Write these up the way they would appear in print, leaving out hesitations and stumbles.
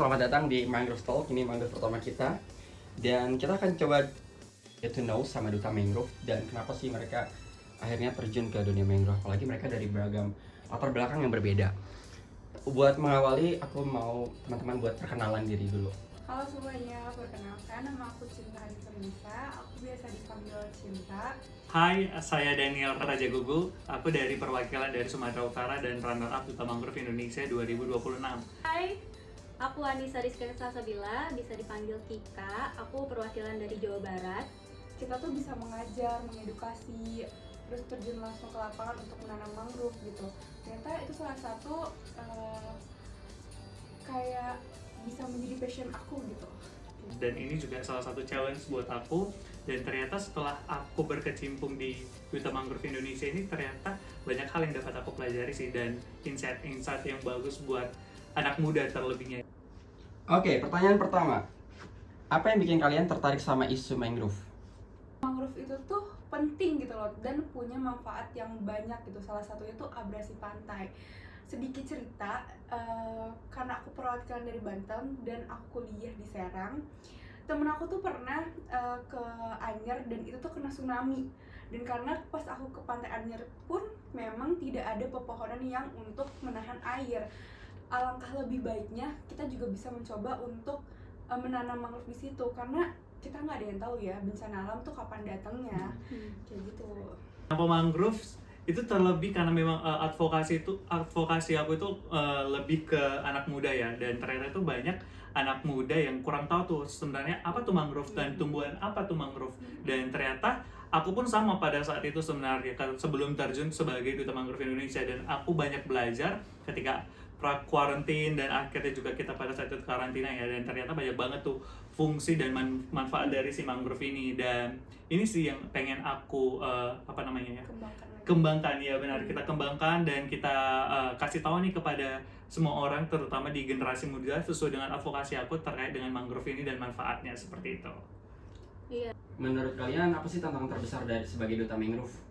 selamat datang di Mangrove Talk. Ini mangrove pertama kita. Dan kita akan coba get to know sama duta mangrove dan kenapa sih mereka akhirnya terjun ke dunia mangrove. Apalagi mereka dari beragam latar belakang yang berbeda. Buat mengawali, aku mau teman-teman buat perkenalan diri dulu. Halo semuanya, perkenalkan nama aku Cinta Hanifernisa. Aku biasa dipanggil Cinta. Hai, saya Daniel Raja Gugu. Aku dari perwakilan dari Sumatera Utara dan runner-up Duta Mangrove Indonesia 2026. Hai, aku Anissa Rizka Salsabila, bisa dipanggil Kika. Aku perwakilan dari Jawa Barat. Kita tuh bisa mengajar, mengedukasi, terus terjun langsung ke lapangan untuk menanam mangrove gitu. Ternyata itu salah satu kayak bisa menjadi passion aku gitu. Dan ini juga salah satu challenge buat aku. Dan ternyata setelah aku berkecimpung di Duta Mangrove Indonesia ini, ternyata banyak hal yang dapat aku pelajari sih. Dan insight-insight yang bagus buat anak muda terlebihnya. Oke, pertanyaan pertama. Apa yang bikin kalian tertarik sama isu mangrove? Mangrove itu tuh penting gitu loh dan punya manfaat yang banyak gitu. Salah satunya tuh abrasi pantai. Sedikit cerita, karena aku perwakilan dari Banten dan aku kuliah di Serang, temen aku tuh pernah ke Anyer dan itu tuh kena tsunami. Dan karena pas aku ke pantai Anyer pun memang tidak ada pepohonan yang untuk menahan air. Alangkah lebih baiknya kita juga bisa mencoba untuk menanam mangrove di situ, karena kita nggak ada yang tahu ya bencana alam tuh kapan datangnya. Kayak gitu. Kenapa mangrove? Itu terlebih karena memang advokasi aku itu lebih ke anak muda ya, dan ternyata itu banyak anak muda yang kurang tahu tuh sebenarnya apa tuh mangrove dan tumbuhan apa tuh mangrove. Dan ternyata aku pun sama pada saat itu sebenarnya sebelum terjun sebagai Duta Mangrove Indonesia, dan aku banyak belajar ketika quarantine dan akhirnya juga kita pada saat itu karantina ya, dan ternyata banyak banget tuh fungsi dan manfaat dari si mangrove ini. Dan ini sih yang pengen aku kembangkan ya, benar, kita kembangkan dan kita kasih tahu nih kepada semua orang, terutama di generasi muda, sesuai dengan advokasi aku terkait dengan mangrove ini dan manfaatnya seperti itu. Iya. Menurut kalian apa sih tantangan terbesar dari sebagai duta mangrove?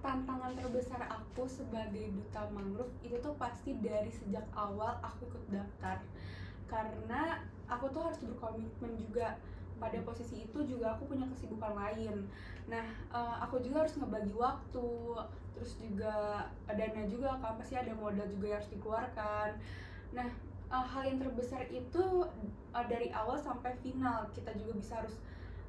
Tantangan terbesar aku sebagai duta mangrove itu tuh pasti dari sejak awal aku ikut daftar, karena aku tuh harus berkomitmen juga. Pada posisi itu juga aku punya kesibukan lain. Nah, aku juga harus ngebagi waktu, terus juga dana juga kan, pasti ada modal juga yang harus dikeluarkan. Nah, hal yang terbesar itu dari awal sampai final kita juga bisa harus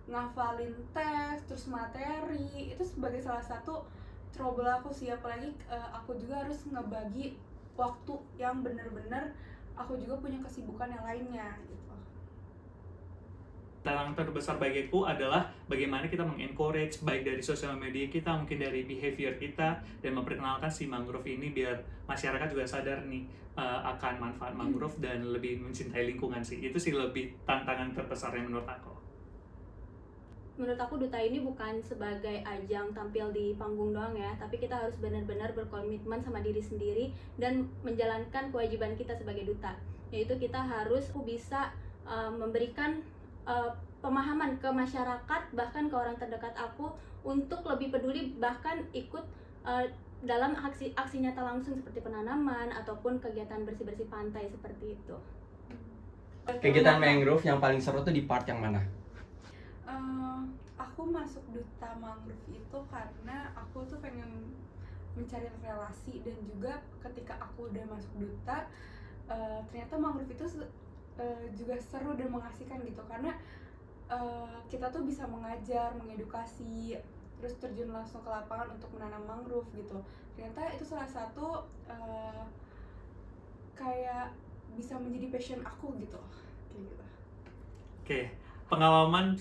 ngafalin teks, terus materi. Itu sebagai salah satu trouble aku sih, apalagi aku juga harus ngebagi waktu yang bener-bener aku juga punya kesibukan yang lainnya gitu. Tantangan terbesar bagiku adalah bagaimana kita mengencourage baik dari sosial media kita, mungkin dari behavior kita, dan memperkenalkan si mangrove ini biar masyarakat juga sadar nih akan manfaat mangrove dan lebih mencintai lingkungan sih. Itu sih lebih tantangan terbesarnya menurut aku. Menurut aku duta ini bukan sebagai ajang tampil di panggung doang ya, tapi kita harus benar-benar berkomitmen sama diri sendiri dan menjalankan kewajiban kita sebagai duta, yaitu kita harus bisa memberikan pemahaman ke masyarakat, bahkan ke orang terdekat aku, untuk lebih peduli, bahkan ikut dalam aksi nyata langsung seperti penanaman ataupun kegiatan bersih-bersih pantai seperti itu. Kegiatan mangrove yang paling seru tuh di part yang mana? Aku masuk duta mangrove itu karena aku tuh pengen mencari relasi, dan juga ketika aku udah masuk duta ternyata mangrove itu juga seru dan mengasihkan gitu, karena kita tuh bisa mengajar, mengedukasi, terus terjun langsung ke lapangan untuk menanam mangrove gitu. Ternyata itu salah satu kayak bisa menjadi passion aku gitu, kayak gitu. Oke, pengalaman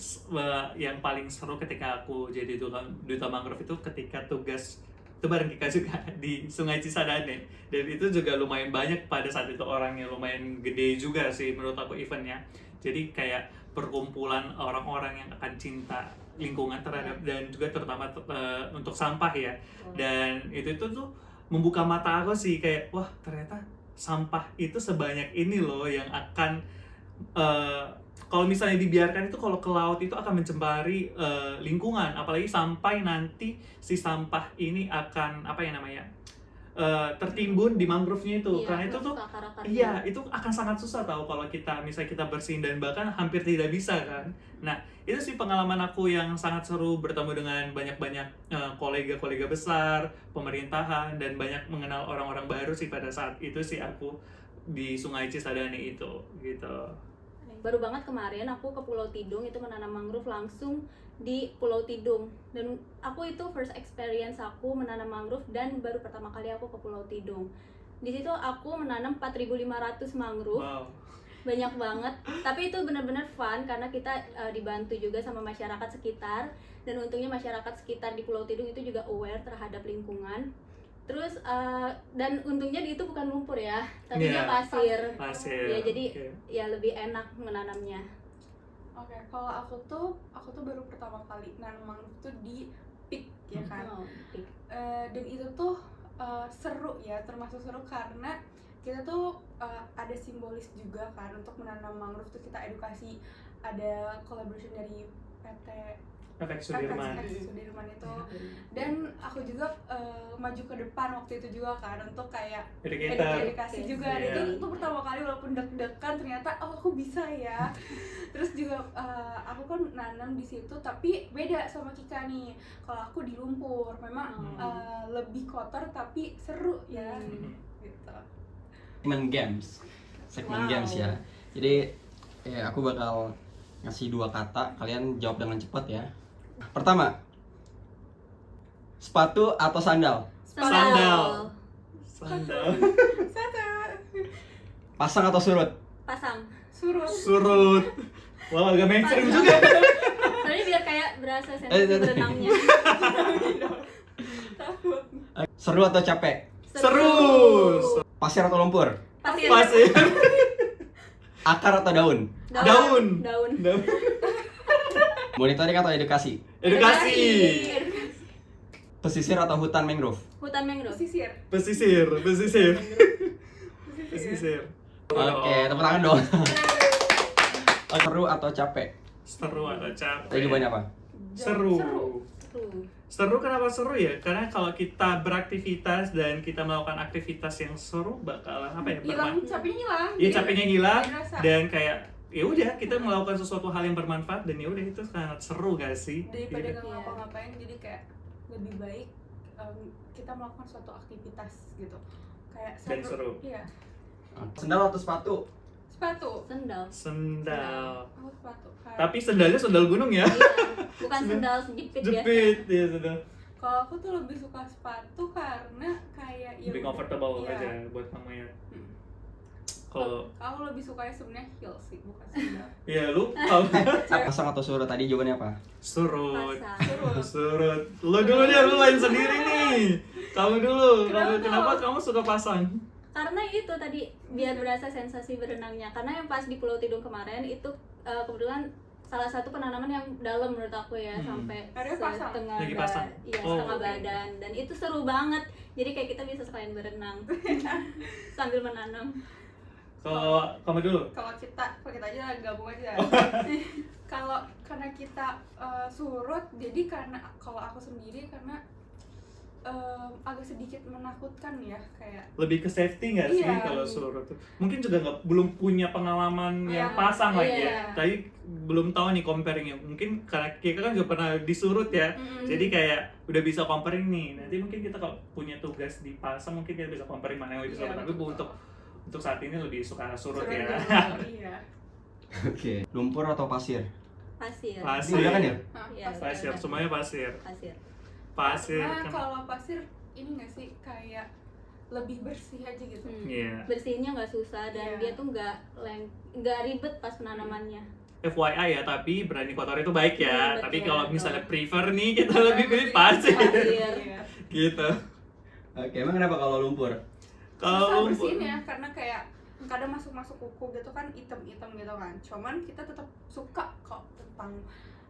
yang paling seru ketika aku jadi duta mangrove itu ketika tugas itu bareng Kika juga di Sungai Cisadane, dan itu juga lumayan banyak pada saat itu, orangnya lumayan gede juga sih menurut aku eventnya. Jadi kayak perkumpulan orang-orang yang akan cinta lingkungan terhadap dan juga terutama untuk sampah ya. Dan itu tuh membuka mata aku sih, kayak wah ternyata sampah itu sebanyak ini loh yang akan kalau misalnya dibiarkan itu, kalau ke laut itu akan mencemari lingkungan, apalagi sampai nanti si sampah ini akan tertimbun di mangrove-nya itu. Iya, Karena itu tuh akar-akarnya. iya, itu akan sangat susah tahu kalau misalnya kita bersihin, dan bahkan hampir tidak bisa kan. Nah, itu sih pengalaman aku yang sangat seru, bertemu dengan banyak-banyak kolega-kolega besar, pemerintahan, dan banyak mengenal orang-orang baru sih pada saat itu sih aku di Sungai Cisadane itu gitu. Baru banget kemarin aku ke Pulau Tidung itu menanam mangrove langsung di Pulau Tidung, dan aku itu first experience aku menanam mangrove dan baru pertama kali aku ke Pulau Tidung. Di situ aku menanam 4.500 mangrove. Wow. Banyak banget, tapi itu benar-benar fun karena kita dibantu juga sama masyarakat sekitar, dan untungnya masyarakat sekitar di Pulau Tidung itu juga aware terhadap lingkungan. Terus dan untungnya itu bukan lumpur ya, tapi Iya. dia pasir. Pasir. Ya jadi Oke. ya lebih enak menanamnya. Oke, kalau aku tuh baru pertama kali nanam mangrove tuh di Pik ya kan. Oh, Dan itu tuh seru ya, termasuk seru karena kita tuh ada simbolis juga kan untuk menanam mangrove tuh. Kita edukasi, ada collaboration dari PT Efek Sudirman. Sudirman itu, dan aku juga maju ke depan waktu itu juga kan untuk kayak Educator. edukasi juga. Iya. Itu pertama kali walaupun deg-degan ternyata aku bisa ya. Terus juga aku kan nanam di situ tapi beda sama Kika nih. Kalau aku di lumpur memang lebih kotor tapi seru ya. Gitu. segmen Wow. games ya. Jadi aku bakal ngasih 2 kata, kalian jawab dengan cepat ya. Pertama, sepatu atau sandal? Sandal. Pasang atau surut? Pasang. Surut. Surut. Wah, agak mainstream juga. Soalnya biar kayak berasa sensasi berenangnya. Takut. Seru atau capek? Seru. Pasir atau lumpur? Pasir. Pasir. Akar atau daun? Daun. Daun. Monitoring atau edukasi? Edukasi. Pesisir atau hutan mangrove? Hutan mangrove. Pesisir. Pesisir. Pesisir. Oke, tepuk tangan dong. Seru atau capek? Seru atau capek? Tadi jawabannya apa? Seru. Seru. Seru kenapa seru ya? Karena kalau kita beraktivitas dan kita melakukan aktivitas yang seru bakalan apa ya? Hilang, capeknya hilang. Iya, capeknya hilang Nggak rasa. dan kayak ya udah kita melakukan sesuatu hal yang bermanfaat, dan ya udah itu sangat seru gak sih? Daripada Gitu. nggak ngapa-ngapain, jadi kayak lebih baik kita melakukan suatu aktivitas gitu. Kayak Dan seru. Iya. Sendal atau sepatu? Sepatu. Sendal. Sendal. Aku sepatu. Kayak- Tapi sendalnya sendal gunung ya? Iya. Bukan sendal jepit biasa. Jepit, ya sendal. Kalau aku tuh lebih suka sepatu karena kayak ya Lebih udah, comfortable iya. aja buat kamu ya. Hmm. Kalau Aku lebih sukanya sebenarnya heels sih, bukan sandal. ya lu kalau Pasang atau surut? Tadi jawabannya apa? surut. Pasang. Surut. Lu dulu deh, lu lain sendiri nih. Kamu dulu. Kenapa Kamu suka pasang? Karena itu tadi biar berasa sensasi berenangnya. Karena yang pas di Pulau Tidung kemarin itu kebetulan salah satu penanaman yang dalam menurut aku ya, sampai Ada pasang? setengah Lagi pasang? iya, Oh, setengah oke. badan, dan itu seru banget. Jadi kayak kita bisa sekalian berenang sambil menanam. Kalau kamu dulu. Kalau kita aja gabung aja. Kalau karena kita surut, jadi karena kalau aku sendiri karena agak sedikit menakutkan ya, kayak Lebih ke safety nggak sih Iya. kalau surut tuh? Mungkin juga belum punya pengalaman yang Iya. pasang lagi Iya. ya. Tapi belum tahu nih comparingnya. Mungkin karena kita kan juga pernah disurut ya. Jadi kayak udah bisa comparing nih. Nanti mungkin kita kalau punya tugas di pasang, mungkin kita bisa comparing mana yang lebih Iya, seru. Tapi betul. untuk saat ini lebih suka surut ya. dulu, iya. Oke. Lumpur atau pasir? Pasir. Pasir. Udah kan ya? Nah, Iya, Pasir, udah. semuanya pasir. Pasir. Pasir. Karena kan- kalau pasir ini nggak sih kayak lebih bersih aja gitu. Iya. Bersihinnya nggak susah dan Iya. dia tuh nggak ribet pas penanamannya. FYI ya, tapi berani kotor itu baik ya. Betul, Tapi kalau betul. misalnya prefer nih, kita lebih pilih pasir. Pasir. Iya. Gitu. Oke, emang kenapa kalau lumpur? Susah Kalau bersihinnya karena kayak kadang masuk kuku gitu kan, item-item gitu kan. Cuman kita tetap suka kok tentang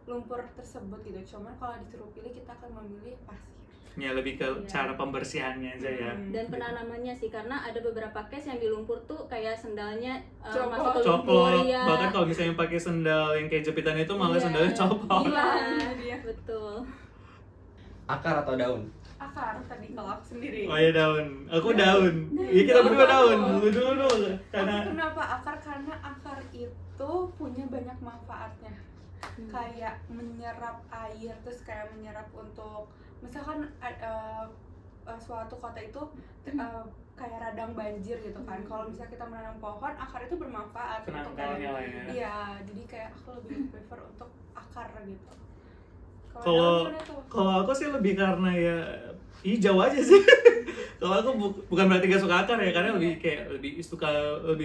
lumpur tersebut gitu. Cuman kalau disuruh pilih kita akan memilih pasir. ya lebih ke Iya. cara pembersihannya aja ya. Dan penanamannya sih, karena ada beberapa case yang di lumpur tuh kayak sendalnya Copot. masuk ke lumpur Copot. ya. Bahkan kalau misalnya pakai sendal yang kayak jepitan itu malah Iya. sendalnya copot. Iya, Iya. betul. Akar atau daun? akar tadi kalau aku sendiri. Oh ya daun, aku daun. Iya kita berdua daun. Lu dulu. Karena Kenapa akar? Karena akar itu punya banyak manfaatnya. Kayak menyerap air, terus kayak menyerap untuk misalkan suatu kota itu kayak radang banjir gitu kan. Kalau misalnya kita menanam pohon, akar itu bermanfaat untuk penangkalnya lah ya. Iya, jadi kayak aku lebih prefer untuk akar gitu. Kalau daun gimana tuh? kalau aku sih lebih karena ya hijau aja sih. Kalau aku bukan berarti gak suka akar ya, karena lebih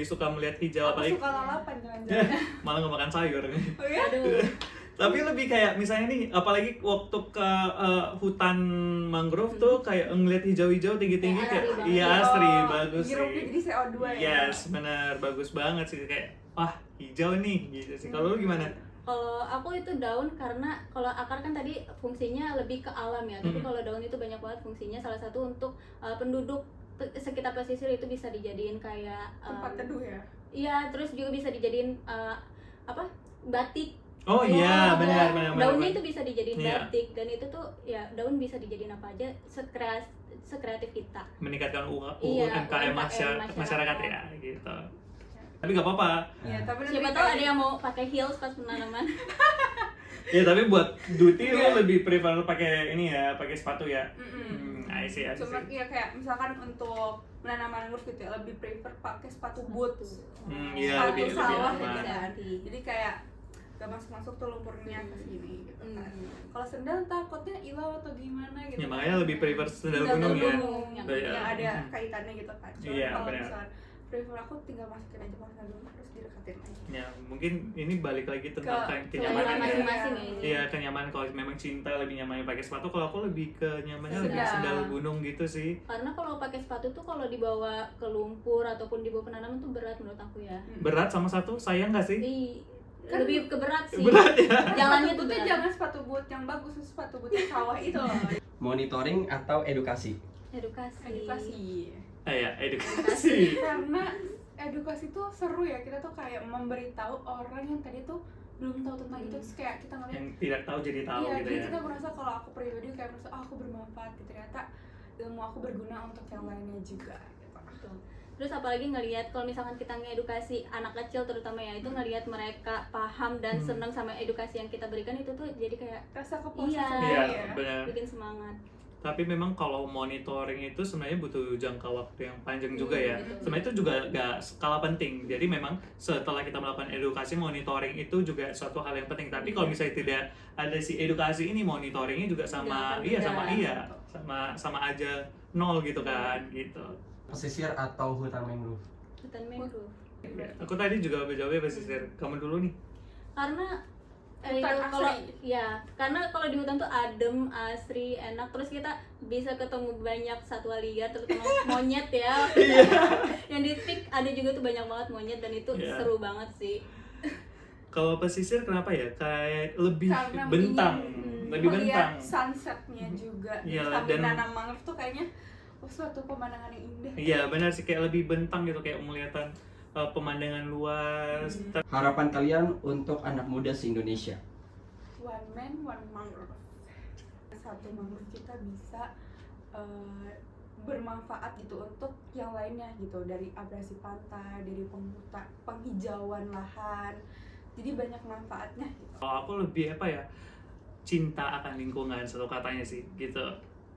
suka melihat hijau, Aku apalagi suka lalapan jangan-jangan. malah nggak makan sayur. Oh ya? Aduh. Tapi lebih kayak misalnya nih, apalagi waktu ke hutan mangrove tuh kayak ngeliat hijau-hijau tinggi-tinggi Kayak kayak asri banget. iya asri, bagus Hirupnya sih. jadi CO2 ya. Yes, benar, bagus banget sih, kayak wah hijau nih gitu sih. Kalau lu gimana? Kalau aku itu daun karena kalau akar kan tadi fungsinya lebih ke alam ya, tapi kalau daun itu banyak banget fungsinya. Salah satu untuk penduduk sekitar pesisir itu bisa dijadiin kayak Tempat teduh ya. iya, terus juga bisa dijadiin batik. Oh iya, benar. Daunnya itu bisa dijadiin Iya. batik, dan itu tuh ya daun bisa dijadiin apa aja sekreatif kita. Meningkatkan Iya, UMKM UMKM masyarakat ya gitu. Tapi nggak apa-apa. Iya, tapi Siapa tahu ada yang mau pakai heels pas penanaman. Ya tapi buat Duti lu lebih prefer pakai ini ya, pakai sepatu ya. I see. Cuma ya kayak misalkan untuk menanam mangrove gitu ya, lebih prefer pakai sepatu boots. Iya Sepatu lebih sawah aman. gitu kan. Jadi kayak gak masuk tuh lumpurnya ke sini gitu kan. Kalau sendal takutnya hilang atau gimana gitu. Ya makanya lebih prefer sendal Sendal gunung ya. gunung yang Iya. ada kaitannya gitu kan. Cuma Iya, kalau benar. misalkan prefer aku tinggal masukin aja pas gunung terus direkatin aja. Ya mungkin ini balik lagi tentang Ke kenyamanan selera ya. masing-masing ya ini. Iya kenyamanan, kalau memang cinta lebih nyamannya pakai sepatu, kalau aku lebih ke nyamannya lebih Sendal. sendal gunung gitu sih. Karena kalau pakai sepatu tuh kalau dibawa ke lumpur ataupun dibawa penanaman tuh berat menurut aku ya. Berat sama satu, sayang gak sih? Kan Lebih ke berat sih. Berat ya. Jalannya sepatu tuh bootnya berat. jangan sepatu boot yang bagus, sepatu boot yang sawah itu loh. Monitoring atau edukasi? Edukasi. Ya edukasi. Karena edukasi tuh seru ya, kita tuh kayak memberitahu orang yang tadi tuh belum tahu tentang itu, terus kayak kita ngeliat Yang tidak tahu jadi tahu iya, gitu jadi ya. kita merasa kalau aku pribadi kayak merasa aku bermanfaat gitu, ternyata ilmu aku berguna untuk yang lainnya juga gitu. Terus apalagi ngelihat kalau misalkan kita ngedukasi anak kecil terutama ya, itu ngelihat mereka paham dan senang sama edukasi yang kita berikan, itu tuh jadi kayak Rasa kepuasan Iya. sendiri Iya ya. benar. bikin semangat. Tapi memang kalau monitoring itu sebenarnya butuh jangka waktu yang panjang juga ya. betul. Sebenarnya itu juga gak skala penting. Jadi memang setelah kita melakukan edukasi, monitoring itu juga suatu hal yang penting. Tapi kalau misalnya tidak ada si edukasi ini, monitoringnya juga sama Nggak sama akan sama aja nol gitu kan gitu. Pesisir atau hutan mangrove? Hutan mangrove. Aku tadi juga jawabnya pesisir. Kamu dulu nih. Karena Hutan itu kalau asri. ya, karena kalau di hutan tuh adem, asri, enak, terus kita bisa ketemu banyak satwa liar, terutama monyet ya. Yang di peak ada juga tuh banyak banget monyet, dan itu Iya. seru banget sih. Kalau pesisir kenapa ya? Kayak lebih Karena bentang, ingin lebih bentang. melihat sunsetnya juga. Iya, Sambil dan- nanam mangrove tuh kayaknya suatu pemandangan yang indah. Iya benar sih, kayak lebih bentang gitu, kayak melihat pemandangan luas. Harapan kalian untuk anak muda se-Indonesia? One man, one mangrove. Satu mangrove kita bisa bermanfaat gitu untuk yang lainnya gitu, dari abrasi pantai, dari penghijauan lahan. Jadi banyak manfaatnya gitu. Kalau aku lebih apa ya, cinta akan lingkungan, satu katanya sih gitu.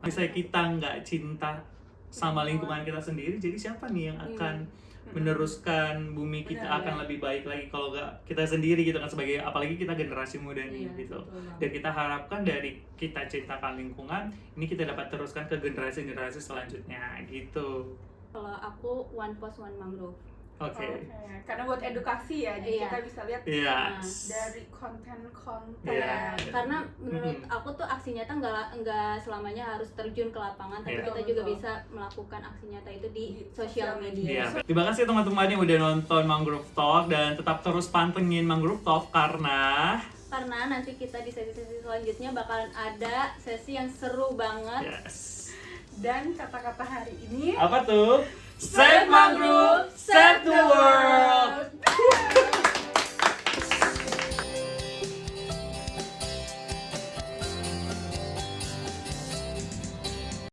Misalnya kita nggak cinta sama lingkungan kita sendiri, jadi siapa nih yang akan meneruskan bumi kita Benar, akan lebih baik lagi kalau nggak kita sendiri gitu kan, sebagai apalagi kita generasi muda nih Iya, gitu. betul banget. Dan kita harapkan dari kita cintakan lingkungan ini kita dapat teruskan ke generasi-generasi selanjutnya gitu. Kalau aku one post one mangrove. Oke. Karena buat edukasi ya, jadi Iya. kita bisa lihat Iya. dari konten-konten. Iya. Karena menurut aku tuh aksi nyata nggak selamanya harus terjun ke lapangan, tapi Iya. kita juga bisa melakukan aksi nyata itu di sosial media. Iya. Terima kasih teman-teman yang udah nonton Mangrove Talk, dan tetap terus pantengin Mangrove Talk karena nanti kita di sesi-sesi selanjutnya bakalan ada sesi yang seru banget. yes. Dan kata-kata hari ini Apa tuh? Save Mangrove, save the world.